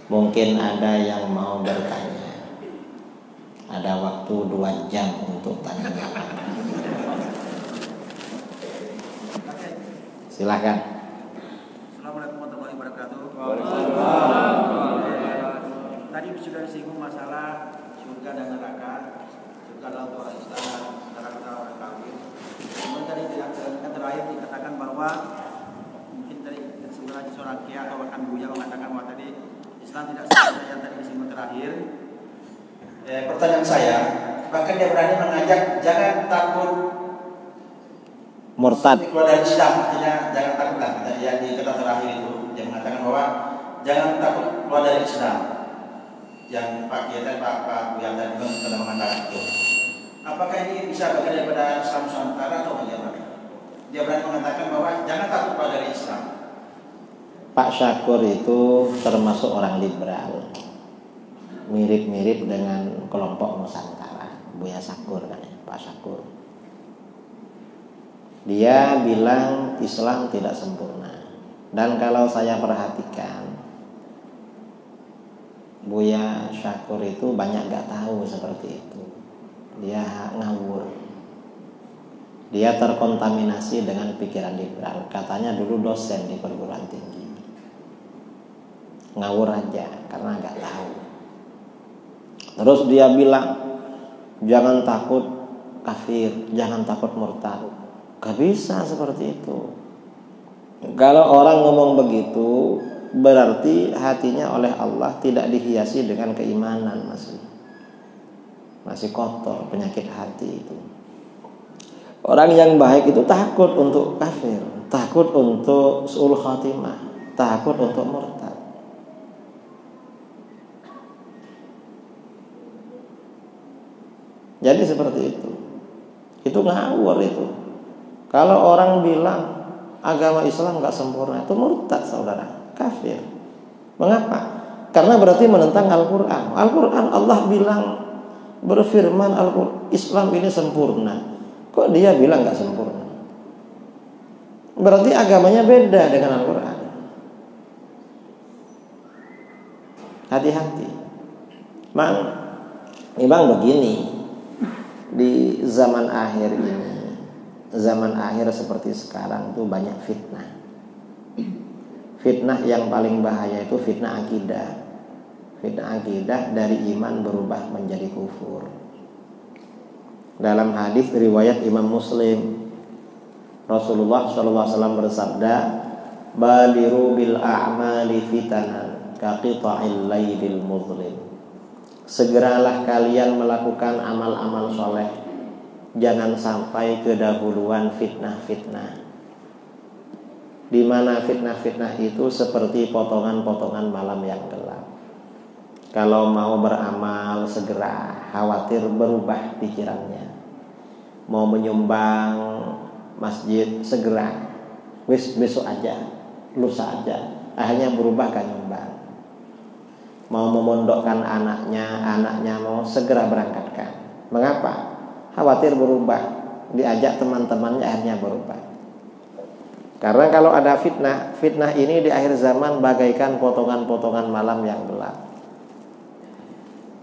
Mungkin ada yang mau bertanya. Ada waktu 2 jam untuk tanya jawab. Silakan. Assalamualaikum warahmatullahi wabarakatuh. Tadi sudah disinggung masalah surga dan neraka. Surga adalah untuk orang Islam, neraka adalah orang kafir. Kemudian tadi yang terakhir dikatakan bahwa mungkin tadi sebenarnya seorang kiai atau bahkan Buya mengatakan bahwa tadi Islam tidak seperti yang tadi disinggung terakhir. Pertanyaan saya, bahkan dia berani mengajak jangan takut Murtad. keluar dari Islam, artinya jangan takutlah. Yang di kata terakhir itu dia mengatakan bahwa jangan takut keluar dari Islam. Yang Pak Kiai dan Pak Buya tadi sudah mengatakan itu. Apakah ini bisa bagian daripada Islam Nusantara atau bagaimana? Dia berani mengatakan bahwa jangan takut keluar dari Islam. Pak Syakur itu termasuk orang liberal, mirip-mirip dengan kelompok Nusantara, Buya Syakur kan ya, Pak Syakur. Dia bilang Islam tidak sempurna. Dan kalau saya perhatikan, Buya Syakur itu banyak gak tahu seperti itu. Dia ngawur. Dia terkontaminasi dengan pikiran liberal. Katanya dulu dosen di perguruan tinggi. Ngawur aja karena gak tahu. Terus dia bilang jangan takut kafir, jangan takut murtad. Gak bisa seperti itu. Kalau orang ngomong begitu, berarti hatinya oleh Allah tidak dihiasi dengan keimanan, masih kotor, penyakit hati itu. Orang yang baik itu takut untuk kafir, takut untuk su'ul khatimah, takut untuk murtad. Jadi seperti itu. Itu ngawur itu. Kalau orang bilang agama Islam gak sempurna, itu murtad saudara, kafir. Mengapa? Karena berarti menentang Al-Quran. Al-Quran Allah bilang, berfirman Islam ini sempurna. Kok dia bilang gak sempurna? Berarti agamanya beda dengan Al-Quran. Hati-hati. Memang begini, di zaman akhir ini, zaman akhir seperti sekarang itu banyak fitnah. Fitnah yang paling bahaya itu fitnah akidah. Fitnah akidah dari iman berubah menjadi kufur. Dalam hadis riwayat Imam Muslim, Rasulullah SAW bersabda, "Baliru bil a'mali fitanan kaqita'il lailil muzlim." Segeralah kalian melakukan amal-amal soleh, jangan sampai kedahuluan fitnah-fitnah. Di mana fitnah-fitnah itu seperti potongan-potongan malam yang gelap. Kalau mau beramal segera, khawatir berubah pikirannya. Mau menyumbang masjid segera, besok aja, lusa aja, akhirnya berubah kan nyumbang. Mau memondokkan anaknya mau segera berangkatkan. Mengapa? Khawatir berubah, diajak teman-temannya akhirnya berubah. Karena kalau ada fitnah ini di akhir zaman bagaikan potongan-potongan malam yang gelap.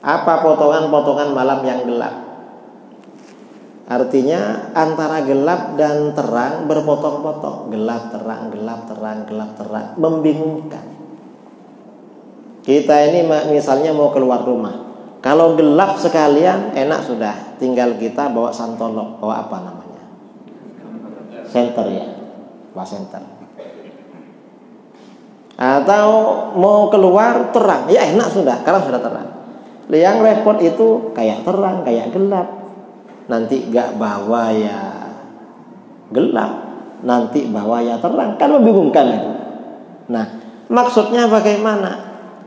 Apa potongan-potongan malam yang gelap? Artinya antara gelap dan terang berpotong-potong, gelap terang, gelap terang, gelap terang, membingungkan. Kita ini misalnya mau keluar rumah, kalau gelap sekalian enak sudah, tinggal kita bawa santolok, bawa apa namanya? Senter ya, bawa senter. Atau mau keluar terang, ya enak sudah, karena sudah terang. Yang repot itu kayak terang, kayak gelap. Nanti gak bawa ya gelap, nanti bawa ya terang, kan membingungkan itu. Nah, maksudnya bagaimana?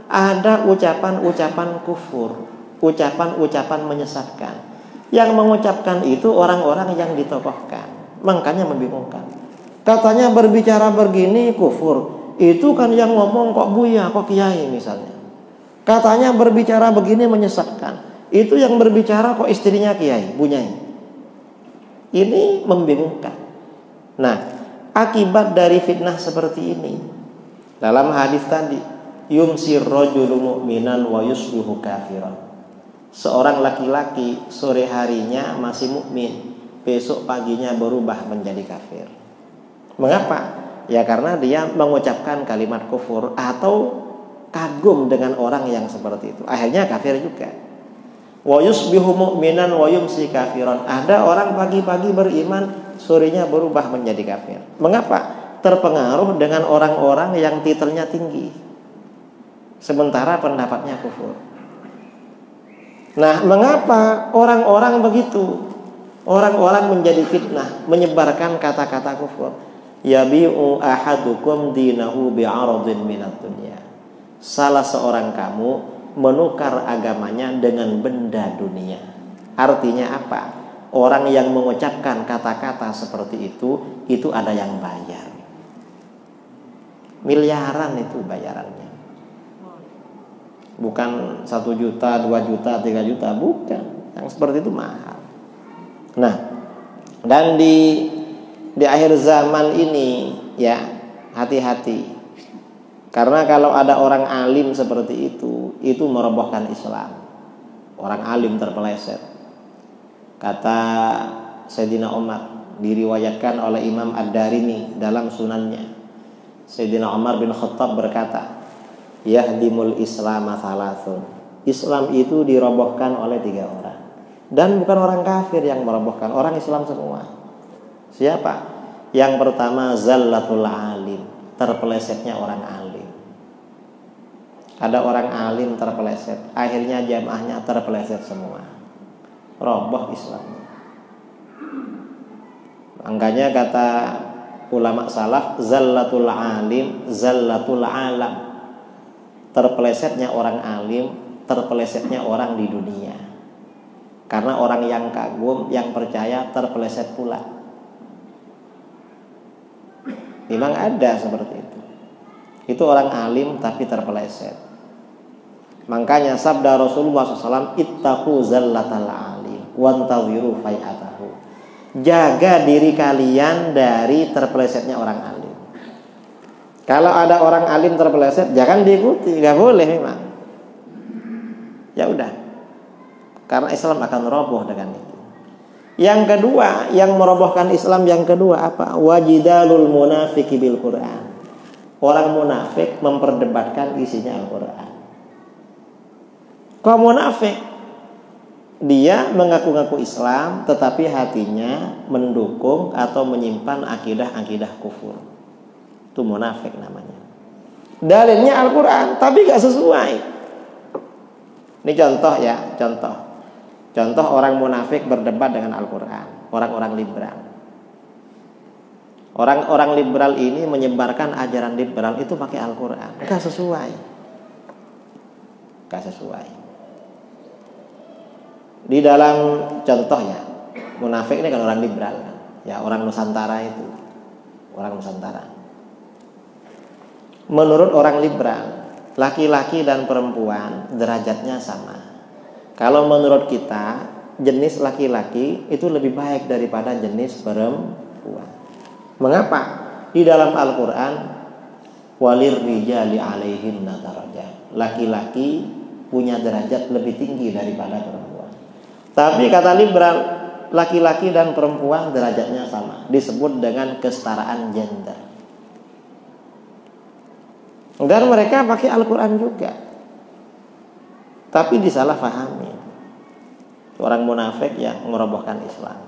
Ada ucapan-ucapan kufur, ucapan-ucapan menyesatkan. Yang mengucapkan itu orang-orang yang ditokohkan, makanya membingungkan. Katanya berbicara begini kufur, itu kan yang ngomong kok Buya, kok Kiai misalnya. Katanya berbicara begini menyesatkan, itu yang berbicara kok istrinya Kiai, Bunyai. Ini membingungkan. Nah, akibat dari fitnah seperti ini, dalam hadis tadi, yumsir rajulu mu'minan wa yusbihu kafiran. Seorang laki-laki sore harinya masih mukmin, besok paginya berubah menjadi kafir. Mengapa? Ya karena dia mengucapkan kalimat kufur atau kagum dengan orang yang seperti itu. Akhirnya kafir juga. Wa yusbihu mu'minan wa yumsi kafiran. Ada orang pagi-pagi beriman, sorenya berubah menjadi kafir. Mengapa? Terpengaruh dengan orang-orang yang titelnya tinggi, sementara pendapatnya kufur. Nah, mengapa orang-orang begitu? Orang-orang menjadi fitnah, menyebarkan kata-kata kufur. Yabi'u ahadukum dinahu bi'aradin minad dunya. Salah seorang kamu menukar agamanya dengan benda dunia. Artinya apa? Orang yang mengucapkan kata-kata seperti itu ada yang bayar. Miliaran itu bayarannya. Bukan 1 juta, 2 juta, 3 juta, bukan. Yang seperti itu mahal. Nah, dan di akhir zaman ini ya, hati-hati. Karena kalau ada orang alim seperti itu merobohkan Islam. Orang alim terpeleset. Kata Sayyidina Umar, diriwayatkan oleh Imam Ad-Darimi dalam sunannya. Sayyidina Umar bin Khattab berkata, yahdimul Islam thalathun. Islam itu dirobohkan oleh 3 orang. Dan bukan orang kafir yang merobohkan, orang Islam semua. Siapa? Yang pertama zallatul alim, terpelesetnya orang alim. Ada orang alim terpeleset, akhirnya jamaahnya terpeleset semua. Roboh Islamnya. Makanya kata ulama salaf, zallatul alim, zallatul alam. Terpelesetnya orang alim, terpelesetnya orang di dunia. Karena orang yang kagum, yang percaya terpeleset pula. Memang ada seperti itu. Itu orang alim tapi terpeleset. Makanya sabda Rasulullah SAW, ittaqu zallatal alim wantaziru fai'atahu. Jaga diri kalian dari terpelesetnya orang alim. Kalau ada orang alim terpeleset, jangan diikuti, nggak boleh memang. Ya udah, karena Islam akan roboh dengan itu. Yang kedua, yang merobohkan Islam yang kedua apa? Wajidalul munafiki bil Quran. Orang munafik memperdebatkan isinya Al-Quran. Kaum munafik, dia mengaku-ngaku Islam, tetapi hatinya mendukung atau menyimpan akidah-akidah kufur. Itu munafik namanya. Dalilnya Al-Quran, tapi gak sesuai. Ini contoh ya, contoh orang munafik berdebat dengan Al-Quran. Orang-orang liberal. Orang-orang liberal ini menyebarkan ajaran liberal itu pakai Al-Quran. Gak sesuai. Gak sesuai. Di dalam contohnya, munafik ini kan orang liberal kan? Ya, orang Nusantara itu. Orang Nusantara. Menurut orang liberal, laki-laki dan perempuan derajatnya sama. Kalau menurut kita, jenis laki-laki itu lebih baik daripada jenis perempuan. Mengapa? Di dalam Al-Quran, walir rijali alaihinna darajat. Laki-laki punya derajat lebih tinggi daripada perempuan. Tapi kata liberal, laki-laki dan perempuan derajatnya sama. Disebut dengan kesetaraan gender. Dan mereka pakai Al-Quran juga, tapi disalahfahami. Orang munafik yang merobohkan Islam.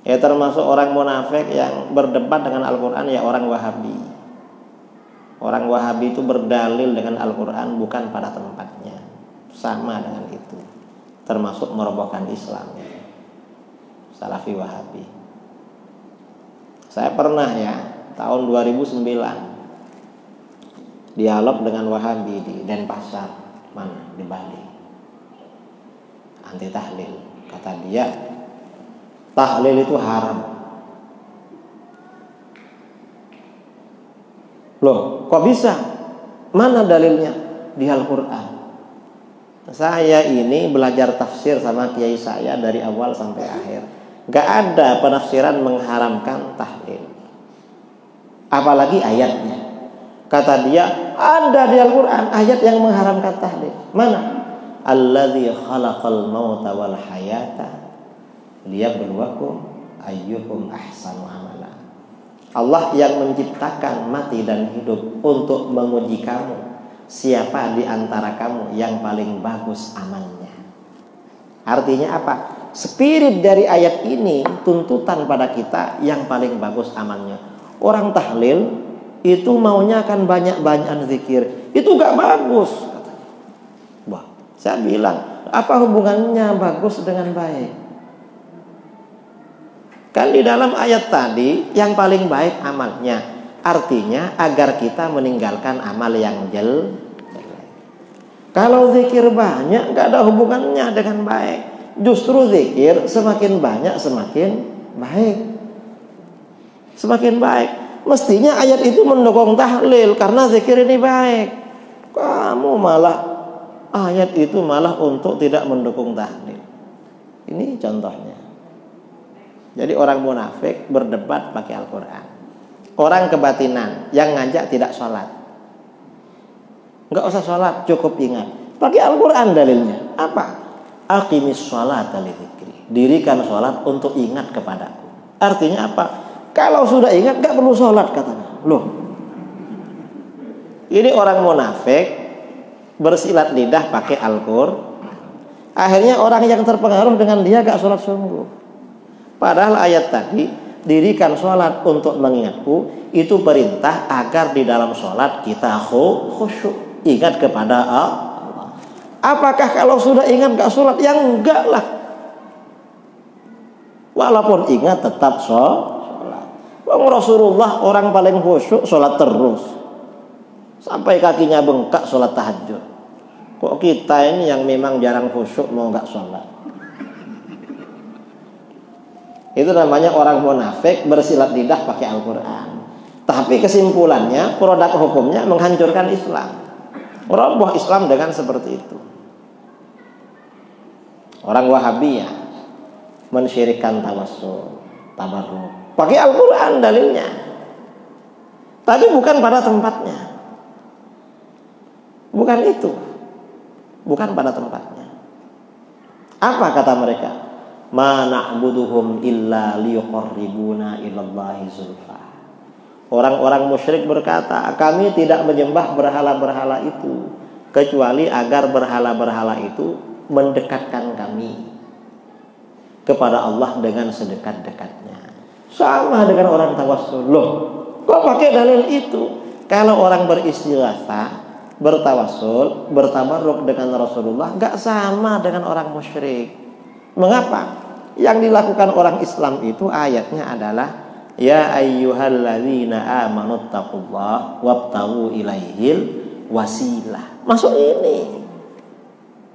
Ya, termasuk orang munafik yang berdebat dengan Al-Quran ya orang Wahabi. Orang Wahabi itu berdalil dengan Al-Quran bukan pada tempatnya. Sama dengan itu. Termasuk merobohkan Islam. Salafi Wahabi. Saya pernah ya tahun 2009 dialog dengan Wahabi di Denpasar, mana di Bali. Anti tahlil. Kata dia, tahlil itu haram. Loh, kok bisa? Mana dalilnya? Di Al-Quran. Saya ini belajar tafsir sama kiai saya dari awal sampai akhir. Gak ada penafsiran mengharamkan tahlil. Apalagi ayatnya. Kata dia, ada di Al-Quran ayat yang mengharamkan tahlil. Mana? Alladzi khalaqal mauta wal hayata liyabluwakum ayyukum ahsanu amala. Allah yang menciptakan mati dan hidup untuk menguji kamu, siapa di antara kamu yang paling bagus amalnya. Artinya apa? Spirit dari ayat ini tuntutan pada kita yang paling bagus amalnya. Orang tahlil itu maunya akan banyak-banyakan zikir, itu gak bagus katanya. Wah, saya bilang, apa hubungannya bagus dengan baik? Kan di dalam ayat tadi yang paling baik amalnya, artinya agar kita meninggalkan amal yang jelek. Kalau zikir banyak gak ada hubungannya dengan baik. Justru zikir semakin banyak semakin baik. Semakin baik. Mestinya ayat itu mendukung tahlil karena zikir ini baik. Kamu malah ayat itu malah untuk tidak mendukung tahlil. Ini contohnya. Jadi orang munafik berdebat pakai Al-Quran. Orang kebatinan yang ngajak tidak sholat. Enggak usah sholat, cukup ingat. Pakai Al-Quran dalilnya. Apa? Aqimis sholata li dzikri. Dirikan sholat untuk ingat kepadaku. Artinya apa? Kalau sudah ingat gak perlu sholat katanya. Loh, ini orang munafik bersilat lidah pakai Al-Qur'an. Akhirnya orang yang terpengaruh dengan dia gak sholat sungguh. Padahal ayat tadi, dirikan sholat untuk mengingatku, itu perintah agar di dalam sholat kita khusyuk, ingat kepada Allah. Apakah kalau sudah ingat gak sholat? Ya enggak lah. Walaupun ingat tetap sholat. Rasulullah orang paling khusyuk sholat terus, sampai kakinya bengkak sholat tahajud. Kok kita ini yang memang jarang khusyuk mau gak sholat? Itu namanya orang munafik bersilat lidah pakai Al-Quran. Tapi kesimpulannya, produk hukumnya menghancurkan Islam, meroboh Islam dengan seperti itu. Orang Wahabiyah mensyirikkan tawassul, tabarruk, pakai Al-Quran dalilnya, tapi bukan pada tempatnya. Bukan itu, bukan pada tempatnya. Apa kata mereka? Ma na'buduhum illa liyuqarribuna ilallahi zulfa. Orang-orang musyrik berkata, kami tidak menyembah berhala-berhala itu kecuali agar berhala-berhala itu mendekatkan kami kepada Allah dengan sedekat-dekatnya. Sama dengan orang tawassul. Loh, kok pakai dalil itu? Kalau orang beristighatsah, bertawassul, bertabarruk dengan Rasulullah, gak sama dengan orang musyrik. Mengapa? Yang dilakukan orang Islam itu ayatnya adalah ya ayyuhalladzina amanu taqullaha wabtaghu ilaihil wasilah. Masuk ini.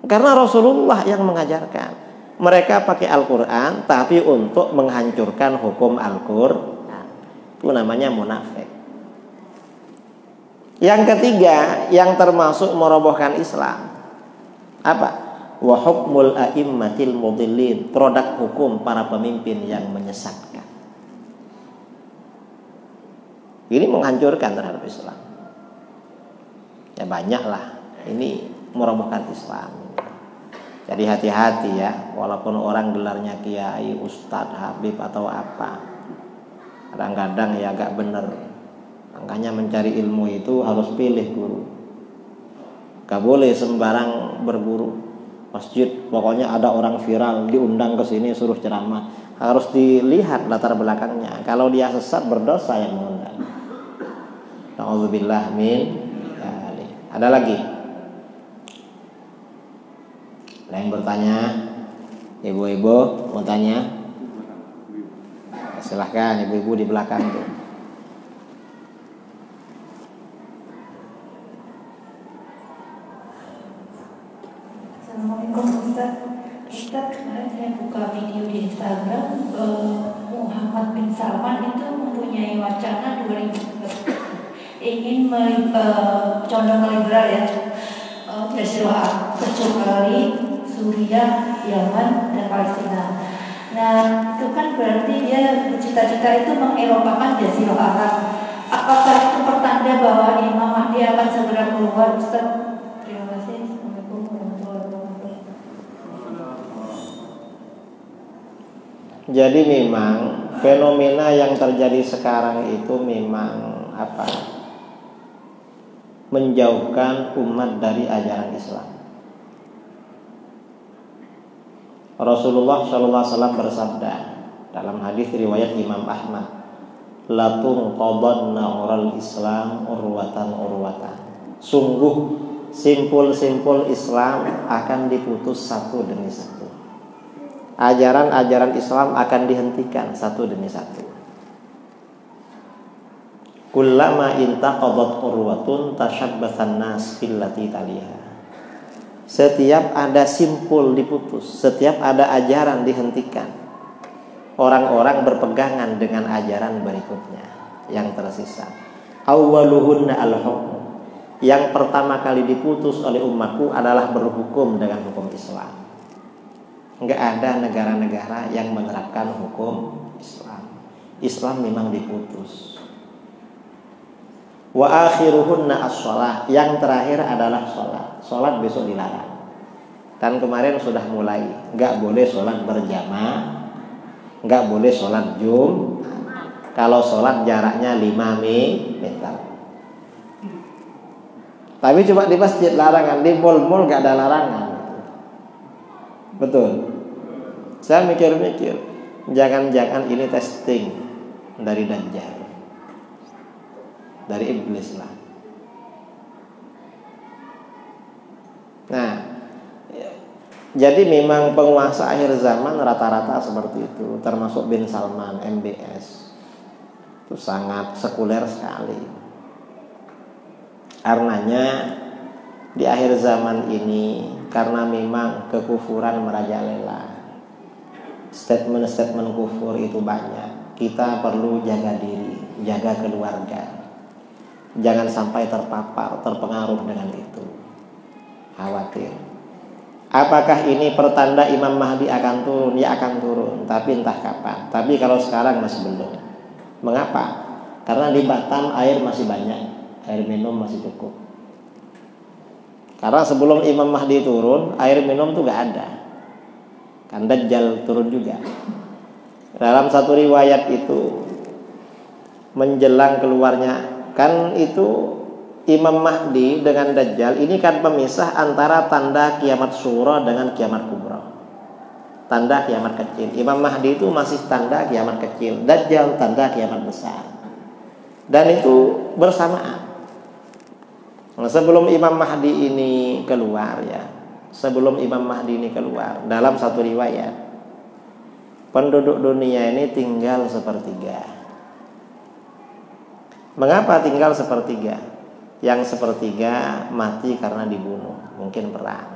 Karena Rasulullah yang mengajarkan. Mereka pakai Al-Quran tapi untuk menghancurkan hukum Al-Quran. Itu namanya munafik. Yang ketiga yang termasuk merobohkan Islam, apa? Wa hukmul a'immatil mudillin, produk hukum para pemimpin yang menyesatkan. Ini menghancurkan terhadap Islam. Ya banyaklah. Ini merobohkan Islam. Jadi hati-hati ya, walaupun orang gelarnya kiai, ustadz, habib atau apa, kadang-kadang ya agak benar. Makanya mencari ilmu itu harus pilih guru. Gak boleh sembarang berguru. Masjid pokoknya ada orang viral diundang ke sini suruh ceramah, harus dilihat latar belakangnya. Kalau dia sesat berdosa yang mengundang. Nauzubillah min. Ada lagi? Ada yang bertanya? Ibu-ibu mau tanya? Silahkan ibu-ibu di belakang tuh. Assalamualaikum Ustaz. Ustaz, kemarin saya buka video di Instagram, Muhammad bin Salman itu mempunyai wacana 2000 ingin condong liberal ya, bersilah kecuali Suriah, Yaman, dan Palestina. Nah, itu kan berarti dia bercita-cita itu mengeropakan Jazirah Arab. Apakah itu pertanda bahwa Imam Mahdi akan segera keluar, Ustaz? Terima kasih. Assalamualaikum warahmatullahi wabarakatuh. Jadi memang fenomena yang terjadi sekarang itu memang menjauhkan umat dari ajaran Islam. Rasulullah SAW bersabda dalam hadis riwayat Imam Ahmad, la tunqadanna ural Islam urwatan urwatan. Sungguh simpul-simpul Islam akan diputus satu demi satu. Ajaran-ajaran Islam akan dihentikan satu demi satu. Kullama intaqadat urwatun tashabbathan nas billati taliha. Setiap ada simpul diputus, setiap ada ajaran dihentikan, orang-orang berpegangan dengan ajaran berikutnya yang tersisa. Awwaluhunna al-hukm. Yang pertama kali diputus oleh umatku adalah berhukum dengan hukum Islam. Enggak ada negara-negara yang menerapkan hukum Islam. Islam memang diputus. Wa akhiruhunna as-shalah. Yang terakhir adalah sholat. Sholat besok dilarang. Dan kemarin sudah mulai, enggak boleh sholat berjamaah, enggak boleh sholat kalau sholat jaraknya 5 meter. Tapi cuma di masjid larangan, di mall-mall enggak ada larangan. Betul. Saya mikir-mikir, jangan-jangan ini testing dari Dajjal, dari iblis lah. Nah, jadi memang penguasa akhir zaman rata-rata seperti itu, termasuk bin Salman, MBS. Itu sangat sekuler sekali. Karenanya di akhir zaman ini, karena memang kekufuran merajalela, statement-statement kufur itu banyak, kita perlu jaga diri, jaga keluarga. Jangan sampai terpapar, terpengaruh dengan itu. Khawatir. Apakah ini pertanda Imam Mahdi akan turun? Ya akan turun, tapi entah kapan. Tapi kalau sekarang masih belum. Mengapa? Karena di Batam air masih banyak, air minum masih cukup. Karena sebelum Imam Mahdi turun, air minum tuh gak ada. Kan Dajjal turun juga. Dalam satu riwayat itu menjelang keluarnya, kan itu Imam Mahdi dengan Dajjal ini kan pemisah antara tanda kiamat sughra dengan kiamat kubra. Tanda kiamat kecil. Imam Mahdi itu masih tanda kiamat kecil, Dajjal tanda kiamat besar. Dan itu bersamaan. Nah, sebelum Imam Mahdi ini keluar dalam satu riwayat, penduduk dunia ini tinggal sepertiga. Mengapa tinggal sepertiga? Yang sepertiga mati karena dibunuh, mungkin perang.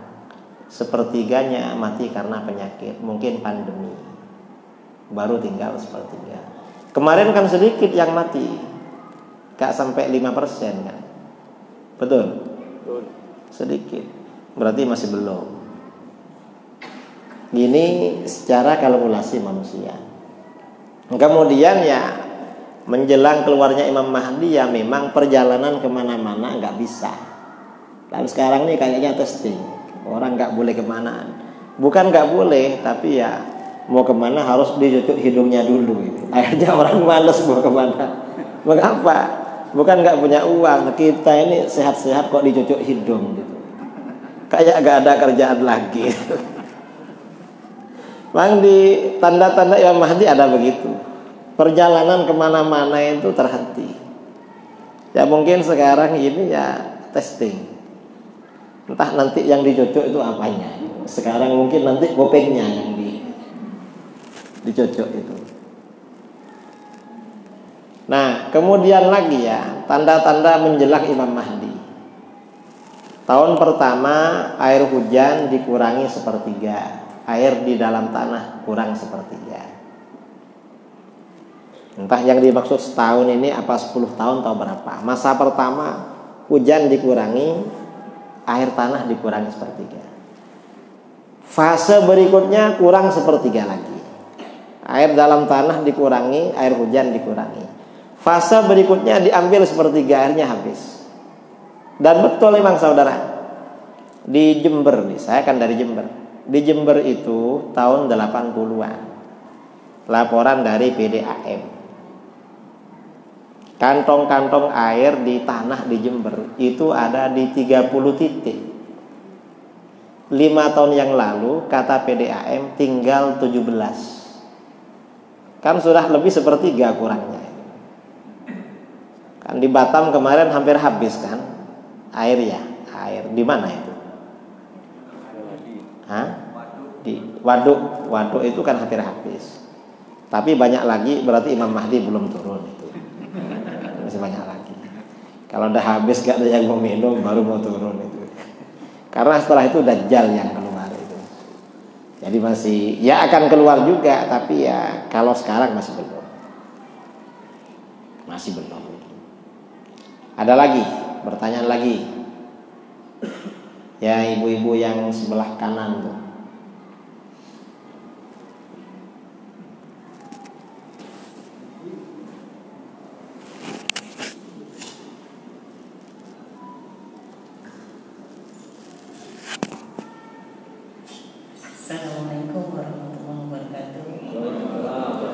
Sepertiganya mati karena penyakit, mungkin pandemi. Baru tinggal sepertiga. Kemarin kan sedikit yang mati, gak sampai 5% kan. Betul? Sedikit. Berarti masih belum. Ini secara kalkulasi manusia. Kemudian ya menjelang keluarnya Imam Mahdi ya memang perjalanan kemana-mana nggak bisa. Dan sekarang nih kayaknya testing, orang nggak boleh kemana. Bukan nggak boleh, tapi ya mau kemana harus dicucuk hidungnya dulu. Gitu. Akhirnya orang males mau kemana. Mengapa? Bukan nggak punya uang, kita ini sehat-sehat kok dicucuk hidung gitu. Kayak nggak ada kerjaan lagi. Memang di tanda-tanda Imam Mahdi ada begitu. Perjalanan kemana-mana itu terhenti. Ya mungkin sekarang ini ya testing. Entah nanti yang dicocok itu apanya. Sekarang mungkin nanti kupingnya yang dicocok itu. Nah kemudian lagi ya tanda-tanda menjelang Imam Mahdi. Tahun pertama air hujan dikurangi sepertiga. Air di dalam tanah kurang sepertiga. Entah yang dimaksud setahun ini apa 10 tahun atau berapa. Masa pertama hujan dikurangi, air tanah dikurangi sepertiga. Fase berikutnya kurang sepertiga lagi. Air dalam tanah dikurangi, air hujan dikurangi. Fase berikutnya diambil sepertiga, airnya habis. Dan betul memang saudara, di Jember nih, saya kan dari Jember. Di Jember itu tahun 80-an, laporan dari PDAM, kantong-kantong air di tanah di Jember itu ada di 30 titik. 5 tahun yang lalu kata PDAM tinggal 17. Kan sudah lebih sepertiga kurangnya. Kan di Batam kemarin hampir habis kan air ya. Air di mana itu? Hah? Di waduk. Waduk itu kan hampir habis. Tapi banyak lagi, berarti Imam Mahdi belum turun itu. Masih banyak lagi. Kalau udah habis gak ada yang mau minum, baru mau turun itu. Karena setelah itu Dajjal yang keluar itu. Jadi masih, ya akan keluar juga, tapi ya kalau sekarang masih belum. Masih belum. Ada lagi, pertanyaan lagi. Ya ibu-ibu yang sebelah kanan tuh. Assalamualaikum warahmatullahi wabarakatuh.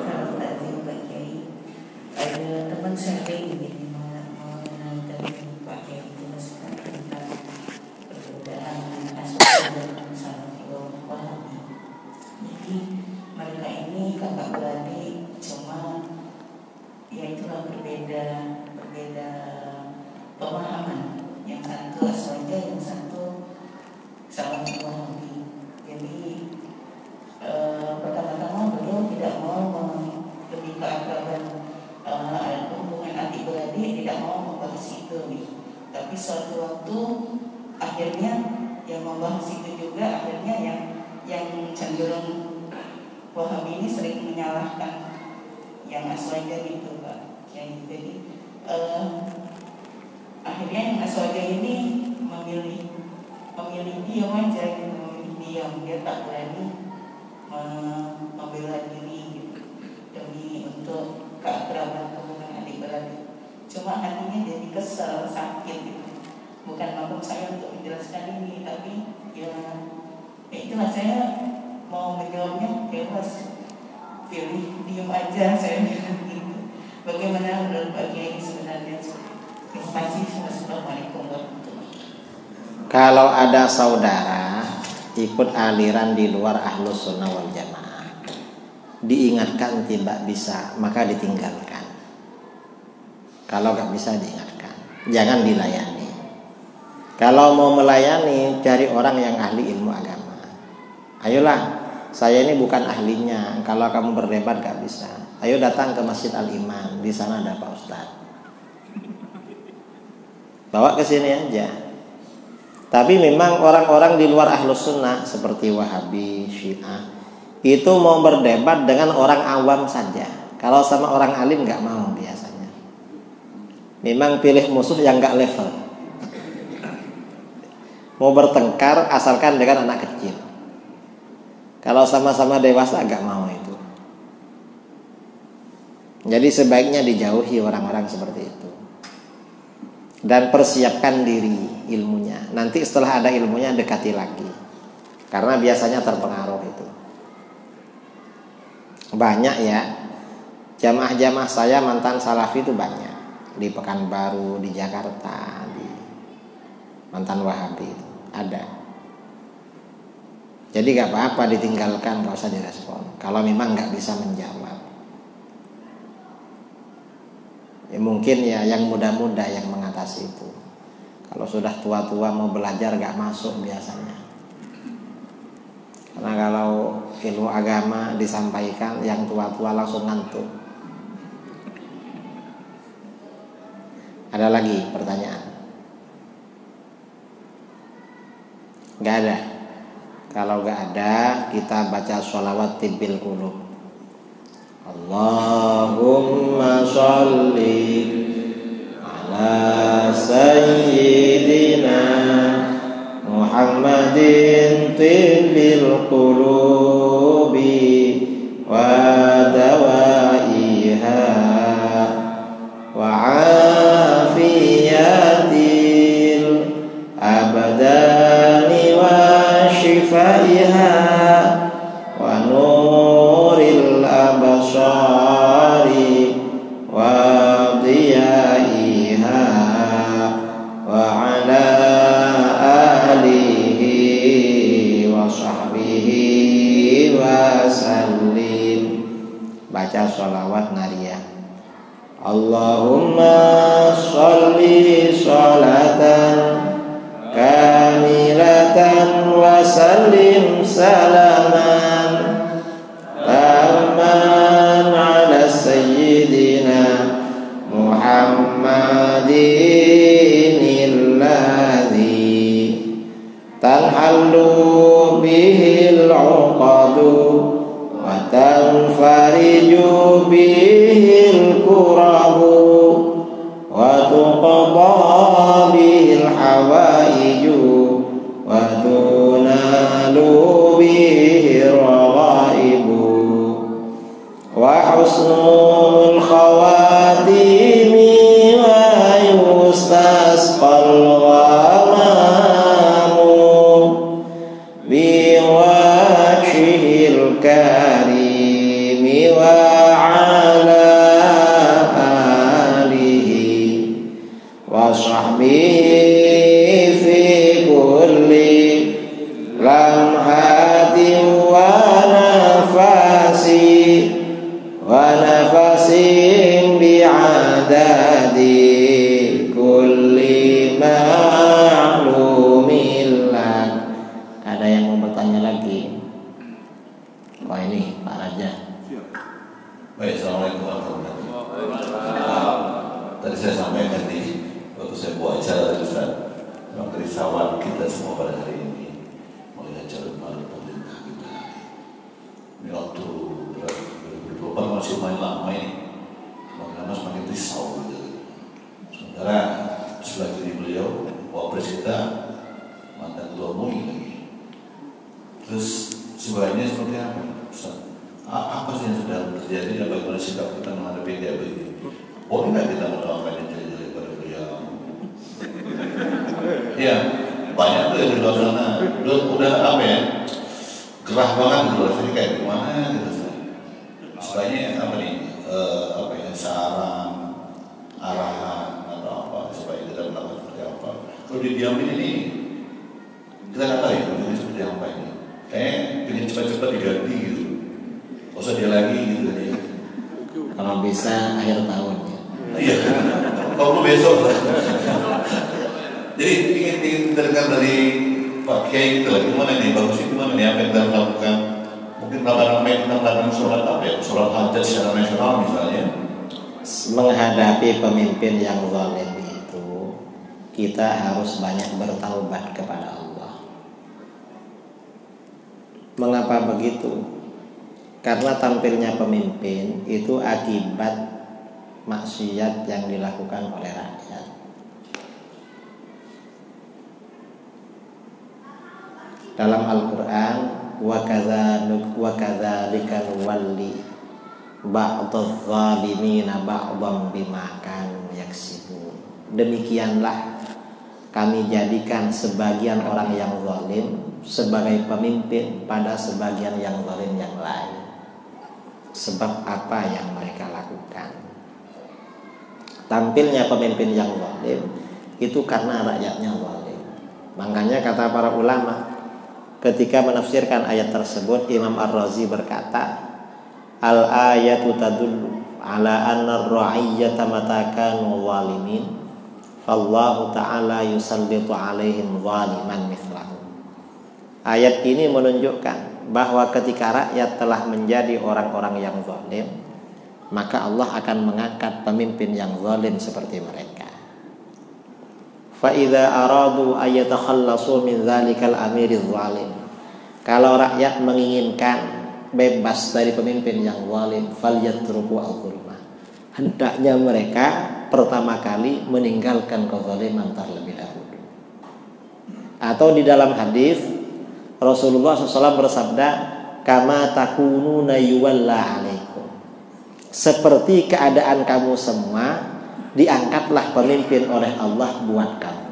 Salam takzim Pak Kiai. Ada teman saya ini menanyakan Pak Kiai jelaskan tentang perbedaan asal dan salafiyah Wahabi. Jadi mereka ini kakak beradik, cuma ya itulah berbeda pemahaman. Yang satu aswaja, yang satu salafiyah Wahabi. Jadi pertama-tama beliau tidak mau lebih keakraban hubungan adik beradik, tidak mau membahas itu nih. Tapi suatu waktu akhirnya yang membahas itu juga, akhirnya yang cenderung Wahabi ini sering menyalahkan yang aswaja gitu Pak. Jadi akhirnya yang aswaja ini memilih diam aja gitu. Dia tak berani membela diri gitu, demi untuk keakraban hubungan adik beradik. Cuma hatinya jadi kesel, sakit gitu. Bukan maksud saya untuk menjelaskan ini, tapi ya itulah saya mau menjawabnya bebas, pilih diam aja saya bilang gitu. Bagaimana menurut Pak Kiai sebenarnya? Terima kasih. Wassalamualaikum warahmatullahi wabarakatuh. Kalau ada saudara ikut aliran di luar Ahlus Sunnah wal Jamaah, diingatkan tidak bisa, maka ditinggalkan. Kalau gak bisa diingatkan, jangan dilayani. Kalau mau melayani, cari orang yang ahli ilmu agama. Ayolah, saya ini bukan ahlinya. Kalau kamu berdebat gak bisa, ayo datang ke Masjid Al-Iman, di sana ada Pak Ustadz. Bawa ke sini aja. Tapi memang orang-orang di luar Ahlus Sunnah seperti Wahabi, Syiah itu mau berdebat dengan orang awam saja. Kalau sama orang alim gak mau biasanya. Memang pilih musuh yang gak level. Mau bertengkar asalkan dengan anak kecil. Kalau sama-sama dewasa gak mau itu. Jadi sebaiknya dijauhi orang-orang seperti itu. Dan persiapkan diri ilmunya. Nanti setelah ada ilmunya dekati lagi. Karena biasanya terpengaruh itu. Banyak ya. Jamaah-jamaah saya mantan salafi itu banyak. Di Pekanbaru, di Jakarta, di mantan Wahabi itu ada. Jadi gak apa-apa ditinggalkan, gak usah direspon. Kalau memang gak bisa menjawab. Ya mungkin ya yang muda-muda yang mengatasi itu. Kalau sudah tua-tua mau belajar gak masuk biasanya. Karena kalau ilmu agama disampaikan, yang tua-tua langsung ngantuk. Ada lagi pertanyaan? Gak ada. Kalau gak ada, kita baca sholawat tibbil qulub. Allahumma sholli ala sayyidina Muhammadin tibbil qulubi wa dawaiha baca sholawat nariyah. Allahumma sholli sholatan kamilatan wa sallim salaman tamman ala sayyidina Muhammadin alladhi tanhallu bihil uqadu wa tanfariju bihil kurabu wa tuqadha bihil hawaiju wa tunalu bihir ghaibu wa husnul khawatimi wa yustasqal ghamamu biwajhil karimi wa ala alihi wa sahbihi fi kulli lamhatin wa nafasi wa nafasin bi'adadi kulli ma'lumin lak. Ada yang mau bertanya lagi? Wah ini Pak Raja. Baik, assalamualaikum warahmatullahi wabarakatuh. Tadi saya sampaikan waktu saya buat acara tadi Ustaz, memang kerisauan kita semua pada hari ini melihat jalur baru pemerintah kita. Ini waktu 2024 masih lumayan lama ini, semakin semakin risau gitu. Sementara sebelah kiri beliau, wapres kita mantan ketua MUI lagi. Terus sebenarnya seperti apa? Ustaz? Apa sih yang sudah terjadi dan bagaimana sikap kita menghadapi dia begini? Boleh nggak kita mendoakan yang jelek-jelek pada beliau? Iya, banyak tuh yang di luar sana. Udah apa ya? Gerah banget gitu rasanya kayak gimana gitu. Sebenarnya apa nih? Apa ya? Saran, arahan atau apa supaya kita melakukan seperti apa? Kalau didiamin ini kita nggak tahu ya ujungnya seperti apa ini. Pengen cepat-cepat diganti gitu. Gak usah dia lagi gitu ya. Kalau bisa akhir tahun ya. Iya. Kalau besok. Jadi ingin dengar dari Pak Kiai gitu lah. Gimana nih? Bagus itu gimana nih? Apa yang kita lakukan? Mungkin melakukan sholat apa ya? Sholat hajat secara nasional misalnya. Menghadapi pemimpin yang zalim itu, kita harus banyak bertaubat kepada Allah. Mengapa begitu? Karena tampilnya pemimpin itu akibat maksiat yang dilakukan oleh rakyat. Dalam Al-Quran, wa kadzalika nuwalli ba'dadz zalimina ba'dhan bima kanu yaksibun. Demikianlah kami jadikan sebagian orang yang zalim sebagai pemimpin pada sebagian yang zalim yang lain. Sebab apa yang mereka lakukan. Tampilnya pemimpin yang zalim itu karena rakyatnya zalim. Makanya kata para ulama ketika menafsirkan ayat tersebut, Imam Ar-Razi berkata, al-ayatu tadullu ala anna ar-ra'iyyata mata kanu zalimin fallahu ta'ala yusallitu alaihim zaliman mithlahu. Ayat ini menunjukkan bahwa ketika rakyat telah menjadi orang-orang yang zalim, maka Allah akan mengangkat pemimpin yang zalim seperti mereka. Fa idza aradu ayatakhallasu min dzalikal amiriz zalim. Kalau rakyat menginginkan bebas dari pemimpin yang zalim, falyatruku al-zulma. Hendaknya mereka pertama kali meninggalkan kezaliman terlebih dahulu. Atau di dalam hadis Rasulullah SAW bersabda, kama takununa yuwalla alaikum. Seperti keadaan kamu semua, diangkatlah pemimpin oleh Allah buat kamu.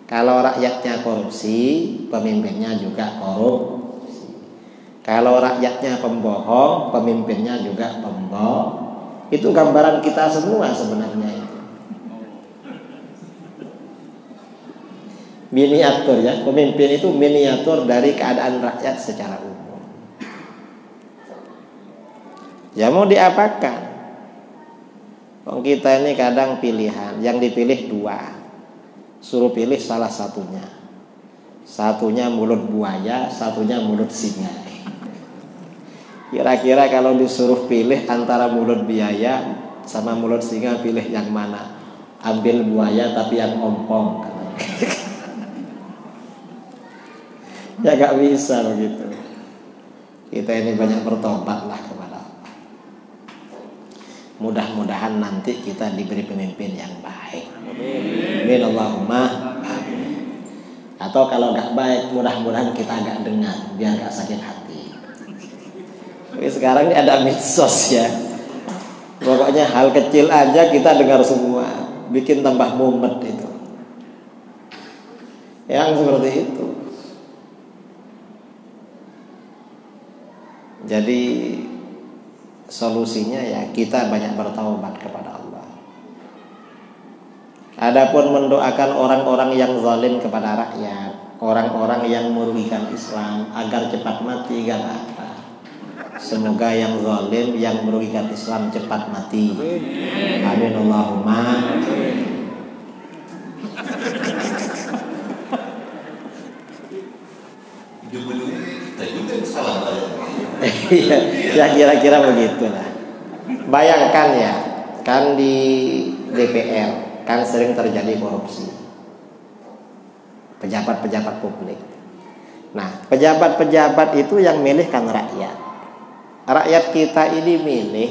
Kalau rakyatnya korupsi, pemimpinnya juga korupsi. Kalau rakyatnya pembohong, pemimpinnya juga pembohong. Itu gambaran kita semua sebenarnya itu. Miniatur ya, pemimpin itu miniatur dari keadaan rakyat secara umum. Ya mau diapakan? Kita ini kadang pilihan, yang dipilih dua, suruh pilih salah satunya. Satunya mulut buaya, satunya mulut singa. Kira-kira kalau disuruh pilih antara mulut buaya sama mulut singa, pilih yang mana? Ambil buaya tapi yang ompong. Ya gak bisa begitu. Kita ini banyak bertobatlah kepada Allah. Mudah-mudahan nanti kita diberi pemimpin yang baik. Amin Allahumma amin. Atau kalau gak baik, mudah-mudahan kita agak dengar biar gak sakit hati. Tapi sekarang ini ada medsos ya. Pokoknya hal kecil aja kita dengar semua, bikin tambah mumet itu. Yang seperti itu. Jadi solusinya ya kita banyak bertaubat kepada Allah. Adapun mendoakan orang-orang yang zalim kepada rakyat, orang-orang yang merugikan Islam agar cepat mati, gak apa. Semoga yang zalim yang merugikan Islam cepat mati. Amin Allahumma. Ujung-ujungnya kita juga yang salah Ya kira-kira begitulah. Bayangkan ya, kan di DPR kan sering terjadi korupsi, pejabat-pejabat publik. Nah, pejabat-pejabat itu yang milih kan rakyat. Rakyat kita ini milih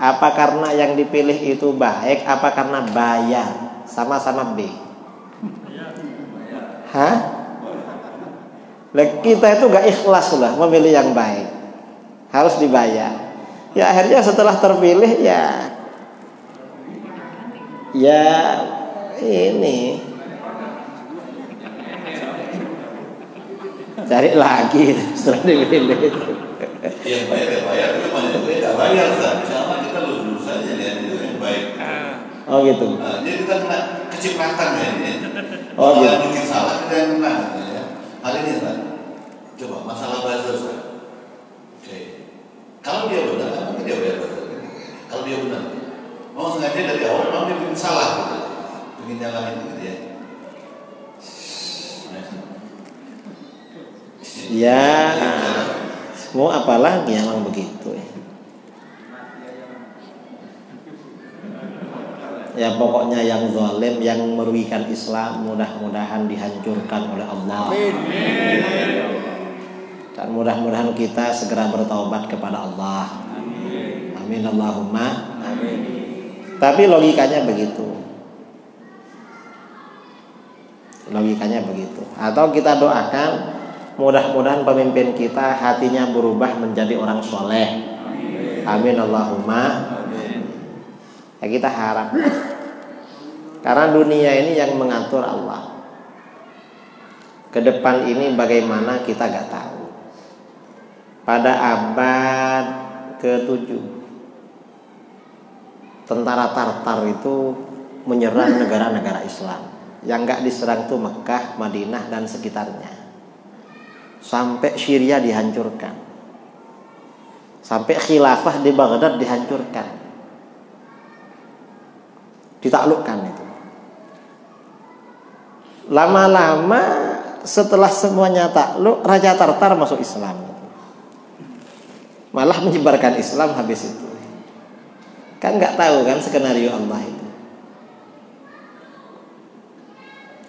apa karena yang dipilih itu baik, apa karena bayar, sama-sama B. Hah? Kita itu gak ikhlas lah memilih yang baik, harus dibayar. Ya akhirnya setelah terpilih ya ini cari lagi setelah dipilih. Yang bayar ya bayar, tapi banyak juga nggak bayar. Sama kita lulus saja lihat itu yang baik. Oh gitu. Jadi kita kena kecipratan ya ini. Oh gitu. Yang mungkin salah kita yang menang. Ya. Hal ini Pak, coba masalah buzzer Pak. Oke. Kalau dia benar, mungkin dia bayar buzzer. Kalau dia benar, mau sengaja dari awal, memang dia bikin salah gitu, bikin nyalahin gitu ya. Ya, mau apa lagi emang begitu ya. Ya pokoknya yang zalim, yang merugikan Islam mudah-mudahan dihancurkan oleh Allah. Dan mudah-mudahan kita segera bertaubat kepada Allah. Amin Allahumma amin. Tapi logikanya begitu. Logikanya begitu. Atau kita doakan mudah-mudahan pemimpin kita hatinya berubah menjadi orang soleh. Amin Allahumma amin. Ya kita harap. Karena dunia ini yang mengatur Allah. Ke depan ini bagaimana kita gak tahu. Pada abad ke-7 tentara Tartar itu menyerang negara-negara Islam. Yang gak diserang itu Mekah, Madinah dan sekitarnya. Sampai Syria dihancurkan. Sampai khilafah di Baghdad dihancurkan. Ditaklukkan itu. Lama-lama setelah semuanya takluk, Raja Tartar masuk Islam. Malah menyebarkan Islam habis itu. Kan nggak tahu kan skenario Allah itu.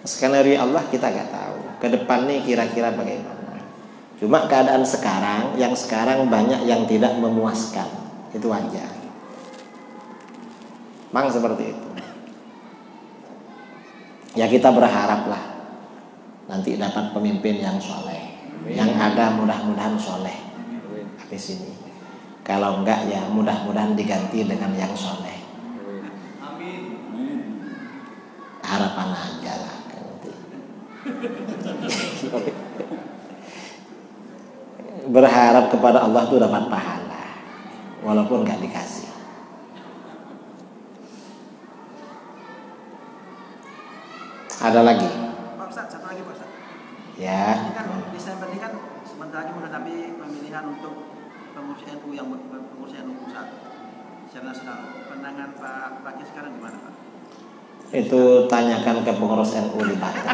Skenario Allah kita nggak tahu. Ke depan nih kira-kira bagaimana. Cuma keadaan sekarang, yang sekarang banyak yang tidak memuaskan. Itu aja. Memang seperti itu. Ya kita berharaplah nanti dapat pemimpin yang soleh. Yang ada mudah-mudahan soleh. Habis ini. Kalau enggak ya mudah-mudahan diganti dengan yang soleh. Harapan aja lah nanti. Berharap kepada Allah itu dapat pahala walaupun enggak dikasih. Ada lagi? Pak Ustaz, satu lagi Pak Ustaz. Ya. Ini kan Desember ini kan sebentar lagi menghadapi pemilihan untuk pengurus NU yang pengurus NU pusat secara nasional. Pandangan Pak Fakih sekarang gimana Pak? Itu tanyakan ke pengurus NU di Batam.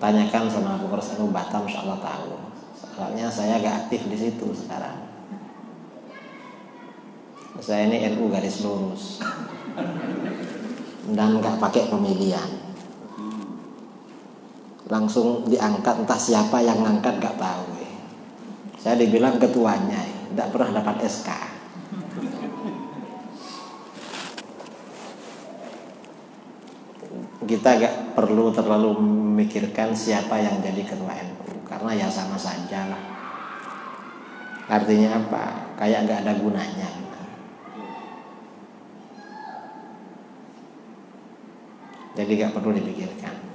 Tanyakan sama pengurus NU Batam, insya Allah tahu. Soalnya saya agak aktif di situ sekarang. Saya ini NU garis lurus dan nggak pakai pemilihan. Langsung diangkat, entah siapa yang ngangkat nggak tahu. Saya dibilang ketuanya, tidak pernah dapat SK. Kita gak perlu terlalu memikirkan siapa yang jadi ketua NU, karena ya sama saja lah. Artinya apa? Kayak gak ada gunanya. Jadi gak perlu dipikirkan.